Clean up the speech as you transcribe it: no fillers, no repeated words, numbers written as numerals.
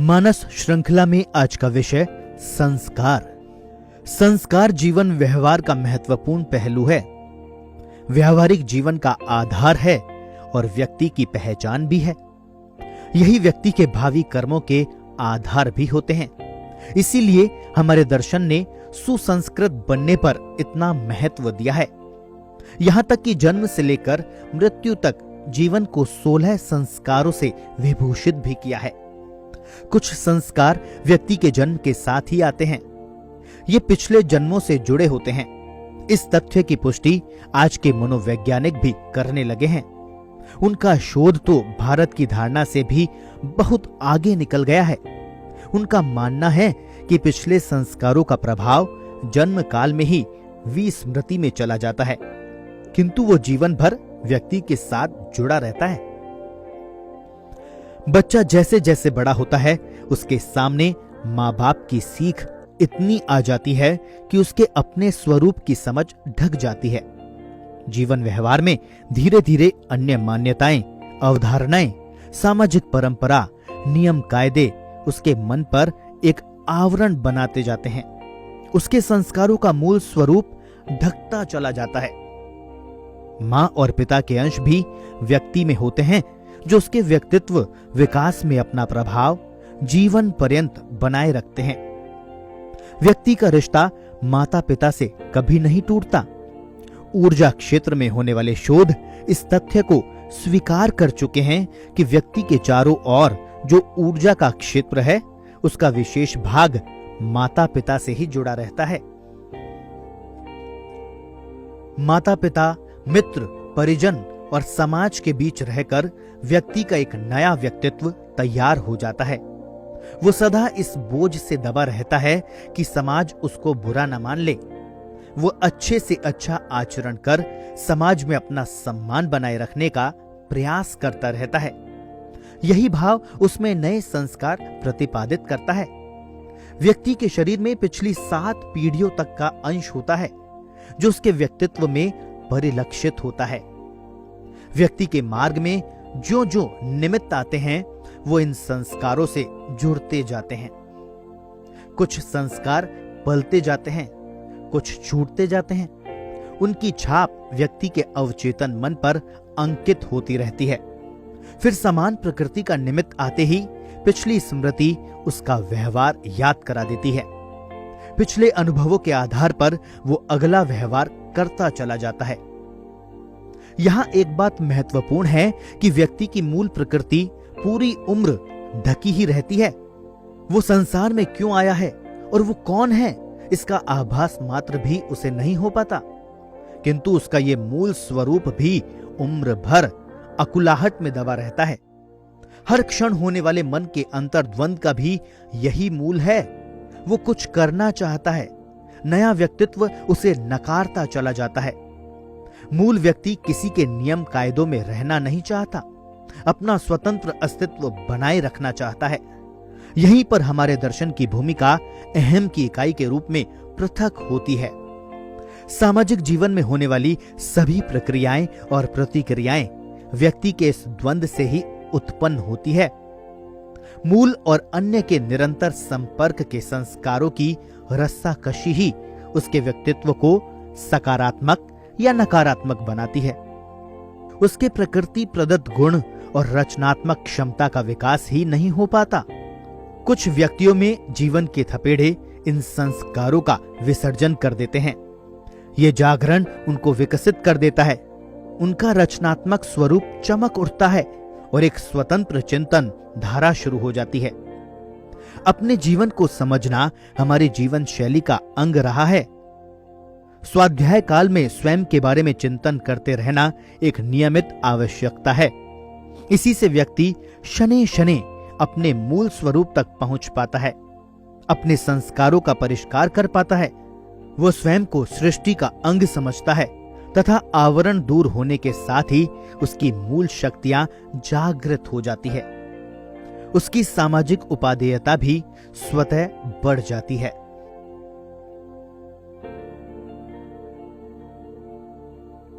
मानस श्रृंखला में आज का विषय संस्कार। संस्कार जीवन व्यवहार का महत्वपूर्ण पहलू है। व्यावहारिक जीवन का आधार है और व्यक्ति की पहचान भी है। यही व्यक्ति के भावी कर्मों के आधार भी होते हैं। इसीलिए हमारे दर्शन ने सुसंस्कृत बनने पर इतना महत्व दिया है। यहां तक कि जन्म से लेकर मृत्यु तक जीवन को 16 संस्कारों से विभूषित भी किया है। कुछ संस्कार व्यक्ति के जन्म के साथ ही आते हैं। ये पिछले जन्मों से जुड़े होते हैं। इस तथ्य की पुष्टि आज के मनोवैज्ञानिक भी करने लगे हैं। उनका शोध तो भारत की धारणा से भी बहुत आगे निकल गया है। उनका मानना है कि पिछले संस्कारों का प्रभाव जन्म काल में ही विस्मृति में चला जाता है, किंतु वो जीवन भर व्यक्ति के साथ जुड़ा रहता है। बच्चा जैसे जैसे बड़ा होता है, उसके सामने माँ बाप की सीख इतनी आ जाती है कि उसके अपने स्वरूप की समझ ढक जाती है। जीवन व्यवहार में धीरे धीरे अन्य मान्यताएं, अवधारणाएं, सामाजिक परंपरा, नियम कायदे उसके मन पर एक आवरण बनाते जाते हैं। उसके संस्कारों का मूल स्वरूप ढकता चला जाता है। मां और पिता के अंश भी व्यक्ति में होते हैं, जो उसके व्यक्तित्व विकास में अपना प्रभाव जीवन पर्यंत बनाए रखते हैं। व्यक्ति का रिश्ता माता पिता से कभी नहीं टूटता। ऊर्जा क्षेत्र में होने वाले शोध इस तथ्य को स्वीकार कर चुके हैं कि व्यक्ति के चारों ओर जो ऊर्जा का क्षेत्र है, उसका विशेष भाग माता पिता से ही जुड़ा रहता है। माता पिता, मित्र, परिजन और समाज के बीच रहकर व्यक्ति का एक नया व्यक्तित्व तैयार हो जाता है। वो सदा इस बोझ से दबा रहता है कि समाज उसको बुरा न मान ले। वो अच्छे से अच्छा आचरण कर समाज में अपना सम्मान बनाए रखने का प्रयास करता रहता है। यही भाव उसमें नए संस्कार प्रतिपादित करता है। व्यक्ति के शरीर में पिछली 7 पीढ़ियों तक का अंश होता है, जो उसके व्यक्तित्व में परिलक्षित होता है। व्यक्ति के मार्ग में जो जो निमित्त आते हैं, वो इन संस्कारों से जुड़ते जाते हैं। कुछ संस्कार पलते जाते हैं, कुछ छूटते जाते हैं। उनकी छाप व्यक्ति के अवचेतन मन पर अंकित होती रहती है। फिर समान प्रकृति का निमित्त आते ही पिछली स्मृति उसका व्यवहार याद करा देती है। पिछले अनुभवों के आधार पर वो अगला व्यवहार करता चला जाता है। यहां एक बात महत्वपूर्ण है कि व्यक्ति की मूल प्रकृति पूरी उम्र ढकी ही रहती है। वो संसार में क्यों आया है और वो कौन है, इसका आभास मात्र भी उसे नहीं हो पाता, किंतु उसका ये मूल स्वरूप भी उम्र भर अकुलाहट में दबा रहता है। हर क्षण होने वाले मन के अंतर्द्वंद का भी यही मूल है। वो कुछ करना चाहता है, नया व्यक्तित्व उसे नकारता चला जाता है। मूल व्यक्ति किसी के नियम कायदों में रहना नहीं चाहता, अपना स्वतंत्र अस्तित्व बनाए रखना चाहता है। यहीं पर हमारे दर्शन की भूमिका अहम की इकाई के रूप में पृथक होती है। सामाजिक जीवन में होने वाली सभी प्रक्रियाएं और प्रतिक्रियाएं व्यक्ति के इस द्वंद से ही उत्पन्न होती है। मूल और अन्य के निरंतर संपर्क के संस्कारों की रस्साकशी ही उसके व्यक्तित्व को सकारात्मक या नकारात्मक बनाती है। उसके प्रकृति प्रदत्त गुण और रचनात्मक क्षमता का विकास ही नहीं हो पाता। कुछ व्यक्तियों में जीवन के थपेड़े इन संस्कारों का विसर्जन कर देते हैं। ये जागरण उनको विकसित कर देता है। उनका रचनात्मक स्वरूप चमक उठता है और एक स्वतंत्र चिंतन धारा शुरू हो जाती है। अपने जीवन को समझना हमारी जीवन शैली का अंग रहा है। स्वाध्याय काल में स्वयं के बारे में चिंतन करते रहना एक नियमित आवश्यकता है। इसी से व्यक्ति शनै शनै अपने मूल स्वरूप तक पहुंच पाता है, अपने संस्कारों का परिष्कार कर पाता है। वो स्वयं को सृष्टि का अंग समझता है तथा आवरण दूर होने के साथ ही उसकी मूल शक्तियां जागृत हो जाती है। उसकी सामाजिक उपादेयता भी स्वतः बढ़ जाती है।